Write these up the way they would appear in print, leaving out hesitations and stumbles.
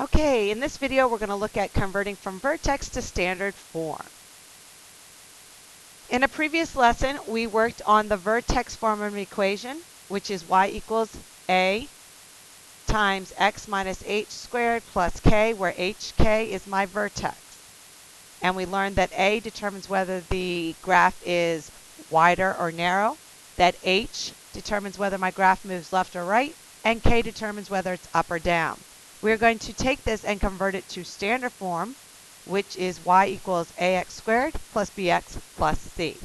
Okay, in this video we're going to look at converting from vertex to standard form. In a previous lesson we worked on the vertex form of an equation, which is y equals a times x minus h squared plus k, where hk is my vertex. And we learned that a determines whether the graph is wider or narrow, that h determines whether my graph moves left or right, and k determines whether it's up or down. We're going to take this and convert it to standard form, which is y equals ax squared plus bx plus c.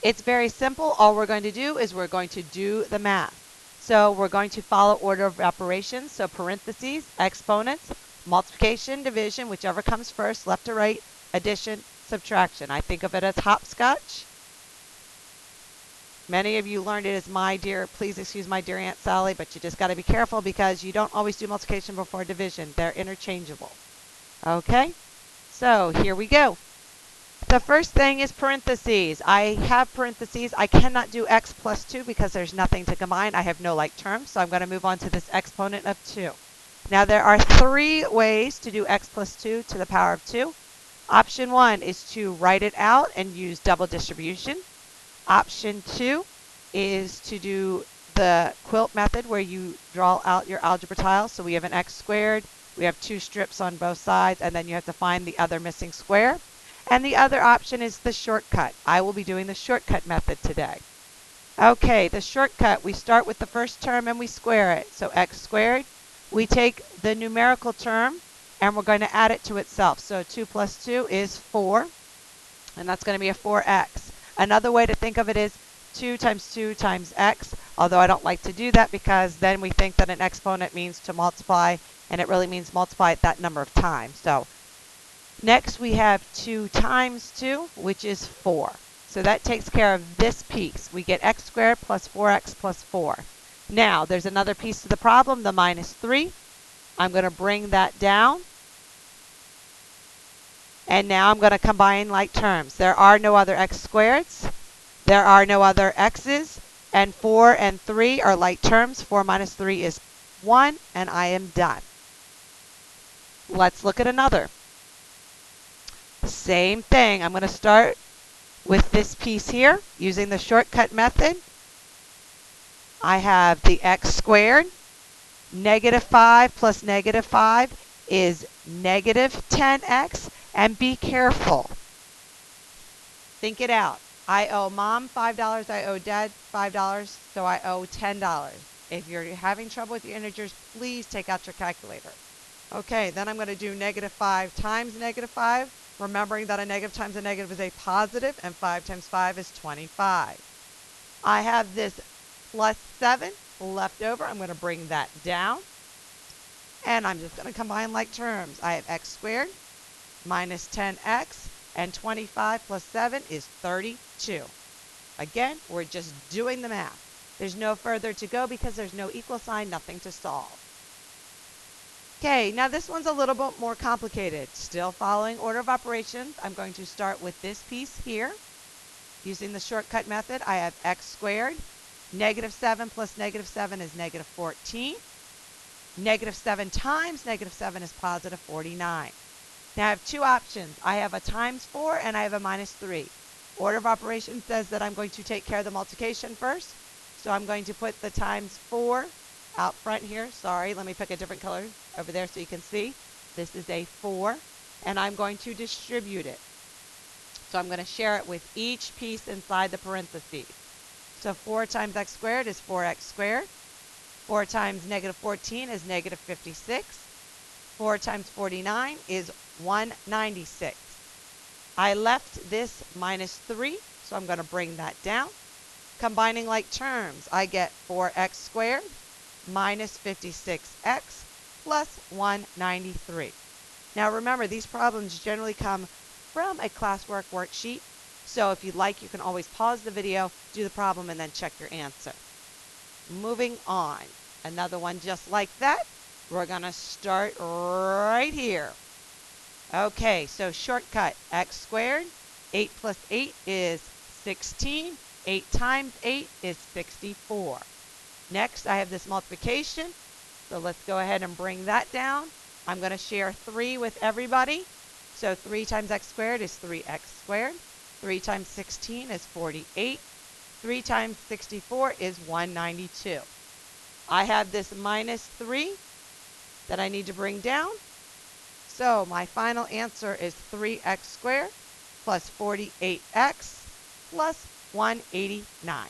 It's very simple. All we're going to do is we're going to do the math. So we're going to follow order of operations. So parentheses, exponents, multiplication, division, whichever comes first, left to right, addition, subtraction. I think of it as hopscotch. Many of you learned it as my dear, please excuse my dear Aunt Sally, but you just got to be careful because you don't always do multiplication before division. They're interchangeable. Okay, so here we go. The first thing is parentheses. I have parentheses. I cannot do x plus 2 because there's nothing to combine. I have no like terms, so I'm going to move on to this exponent of 2. Now there are 3 ways to do x plus 2 to the power of 2. Option 1 is to write it out and use double distribution. Option 2 is to do the quilt method where you draw out your algebra tiles. So we have an x squared, we have 2 strips on both sides, and then you have to find the other missing square. And the other option is the shortcut. I will be doing the shortcut method today. Okay, the shortcut, we start with the first term and we square it. So x squared, we take the numerical term and we're going to add it to itself. So 2 plus 2 is 4, and that's going to be a 4x. Another way to think of it is 2 times x, although I don't like to do that because then we think that an exponent means to multiply, and it really means multiply it that number of times. So next we have 2 times 2, which is 4. So that takes care of this piece. We get x squared plus 4x plus 4. Now there's another piece to the problem, the minus 3. I'm going to bring that down. And now I'm going to combine like terms. There are no other x squareds. There are no other x's. And 4 and 3 are like terms. 4 minus 3 is 1, and I am done. Let's look at another. Same thing. I'm going to start with this piece here using the shortcut method. I have the x squared. Negative 5 plus negative 5 is negative 10x. And be careful. Think it out. I owe mom $5. I owe dad $5. So I owe $10. If you're having trouble with your integers, please take out your calculator. Okay, then I'm going to do negative 5 times negative 5. Remembering that a negative times a negative is a positive, and 5 times 5 is 25. I have this plus 7 left over. I'm going to bring that down. And I'm just going to combine like terms. I have x squared minus 10x, and 25 plus 7 is 32. Again, we're just doing the math. There's no further to go because there's no equal sign, nothing to solve. Okay, now this one's a little bit more complicated. Still following order of operations, I'm going to start with this piece here. Using the shortcut method, I have x squared. Negative 7 plus negative 7 is negative 14. Negative 7 times negative 7 is positive 49. Now I have 2 options. I have a times 4 and I have a minus 3. Order of operations says that I'm going to take care of the multiplication first. So I'm going to put the times 4 out front here. Sorry, let me pick a different color over there so you can see. This is a 4, and I'm going to distribute it. So I'm going to share it with each piece inside the parentheses. So 4 times x squared is 4x squared. 4 times negative 14 is negative 56. 4 times 49 is 196. I left this minus 3, so I'm going to bring that down. Combining like terms, I get 4x squared minus 56x plus 193. Now remember, these problems generally come from a classwork worksheet. So if you'd like, you can always pause the video, do the problem, and then check your answer. Moving on. Another one just like that. We're going to start right here. Okay, so shortcut, x squared. 8 plus 8 is 16. 8 times 8 is 64. Next, I have this multiplication. So let's go ahead and bring that down. I'm going to share 3 with everybody. So 3 times x squared is 3x squared. 3 times 16 is 48. 3 times 64 is 192. I have this minus 3 that I need to bring down. So my final answer is 3x squared plus 48x plus 189.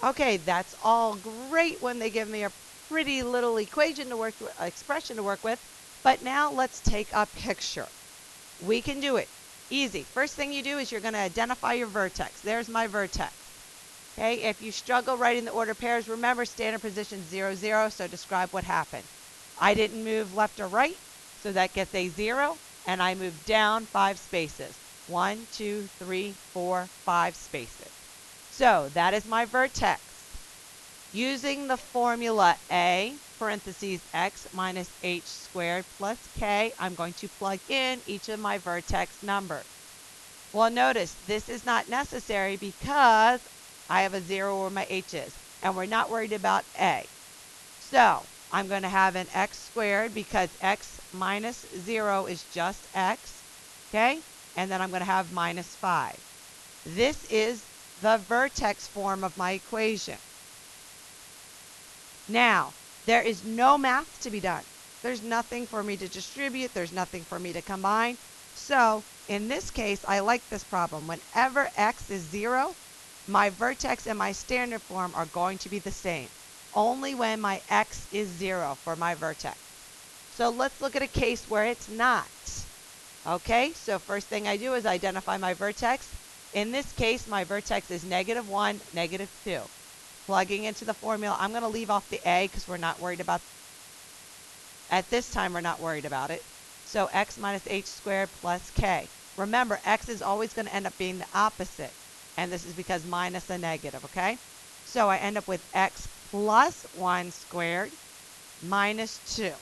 Okay, that's all great when they give me a pretty little equation to work with, expression to work with. But now let's take a picture. We can do it. Easy. First thing you do is you're going to identify your vertex. There's my vertex. Okay, if you struggle writing the order pairs, remember standard position 0, 0, so describe what happened. I didn't move left or right, so that gets a 0, and I moved down 5 spaces. 1, 2, 3, 4, 5 spaces. So that is my vertex. Using the formula A, parentheses x minus h squared plus k, I'm going to plug in each of my vertex numbers. Well, notice this is not necessary because I have a 0 where my h is, and we're not worried about a. So I'm going to have an x squared because x minus 0 is just x, okay? And then I'm going to have minus 5. This is the vertex form of my equation. Now, there is no math to be done. There's nothing for me to distribute. There's nothing for me to combine. So in this case, I like this problem. Whenever x is 0, my vertex and my standard form are going to be the same. Only when my x is 0 for my vertex. So let's look at a case where it's not. Okay, so first thing I do is identify my vertex. In this case, my vertex is -1, -2. Plugging into the formula, I'm going to leave off the a because we're not worried about, at this time, we're not worried about it. So x minus h squared plus k. Remember, x is always going to end up being the opposite. And this is because minus a negative, okay? So I end up with x plus 1 squared minus 2.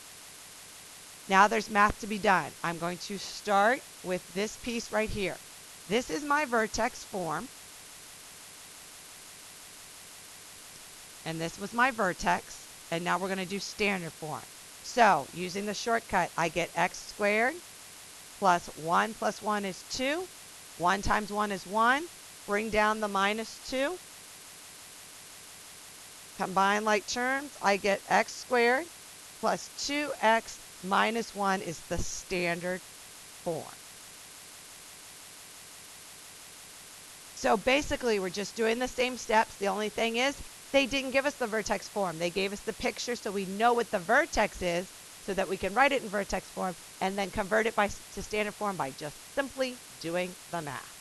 Now there's math to be done. I'm going to start with this piece right here. This is my vertex form. And this was my vertex. And now we're going to do standard form. So using the shortcut, I get x squared plus 1 is 2. 1 times 1 is 1. Bring down the minus 2. Combine like terms, I get x squared plus 2x minus 1 is the standard form. So basically, we're just doing the same steps. The only thing is, they didn't give us the vertex form. They gave us the picture so we know what the vertex is so that we can write it in vertex form and then convert it to standard form by just simply doing the math.